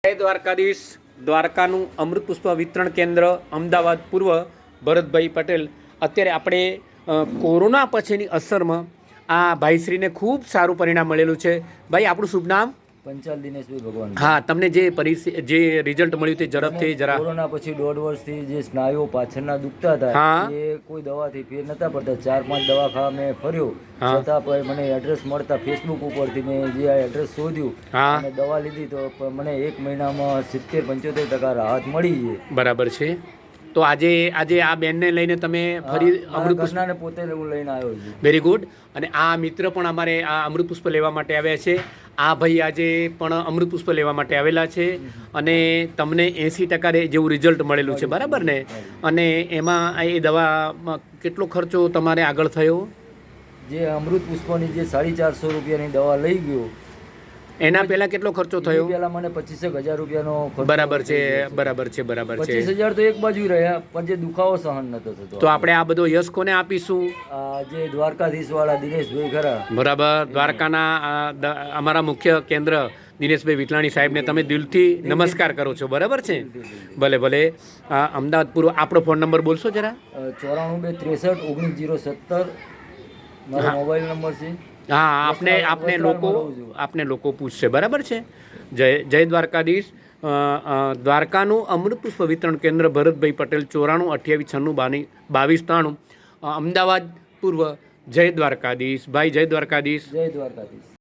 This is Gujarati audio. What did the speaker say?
જય દ્વારકાધીશ. દ્વારકાનું અમૃત પુષ્પ વિતરણ કેન્દ્ર અમદાવાદ પૂર્વ ભરતભાઈ પટેલ. અત્યારે આપણે કોરોના પછીની અસરમાં આ ભાઈશ્રીને ખૂબ સારું પરિણામ મળેલું છે. ભાઈ, આપણું શુભ નામ? પંચાલ દિનેશભાઈ ભગવાન. હા, તમને જે રિઝલ્ટ મળ્યું તે ઝડપથી જરા. કોરોના પછી 1.5 વર્ષથી જે સ્નાયુઓ પાછળના દુખતા હતા હા. એ કોઈ દવાથી ફેર નતા પડતા. 4-5 દવાખાના મેં ફર્યો, હા. છતાં પણ મને એડ્રેસ મળતા ફેસબુક ઉપરથી મેં જે આ એડ્રેસ શોધ્યું હા. અને દવા લીધી તો મને 1 મહિનામાં 70-75% રાહત મળી છે. બરાબર છે. તો આજે આ બેનને લઈને તમે ફરી અમૃત પુષ્પ ઘરનાને પોતે હું લઈને આવ્યો છું. Very good. અને આ મિત્ર પણ અમારે આ અમૃત પુષ્પ લેવા માટે આવ્યા છે. આ ભાઈ આજે પણ અમૃત પુષ્પ લેવા માટે આવેલા છે અને તમને 80% જેવું રિઝલ્ટ મળેલું છે, બરાબર ને? અને એમાં એ દવામાં કેટલો ખર્ચો તમારે આગળ થયો? જે અમૃત પુષ્પની જે 450 રૂપિયાની દવા લઈ ગયો એના પહેલા કેટલો ખર્ચો થયો? પહેલા મને 25,000 રૂપિયાનો ખર્ચો બરાબર છે, બરાબર છે, બરાબર છે. 25,000 તો એક બાજુ રહ્યા, પણ જે દુખાવો સહન નતો થતો. તો આપણે આ બધો યશ કોને આપીશું? આ જે દ્વારકાધીશ વાળા દિનેશભાઈ ખરા, બરાબર. દ્વારકાના અમારા મુખ્ય કેન્દ્ર દિનેશભાઈ વિટલાણી સાહેબને તમે દિલથી નમસ્કાર કરો છો, બરાબર છે? ભલે ભલે. અમદાવાદ પૂર્વ આપણો ફોન નંબર બોલશો જરા? 94 63 19 070 મારો મોબાઈલ નંબર છે. હા, આપને લોકો પૂછશે, બરાબર છે? જય દ્વારકાધીશ. દ્વારકાનું અમૃત પુષ્પ વિતરણ કેન્દ્ર ભરતભાઈ પટેલ, 94 28 96 22 93, અમદાવાદ પૂર્વ. જય દ્વારકાધીશ ભાઈ, જય દ્વારકાધીશ. જય દ્વારકાધીશ.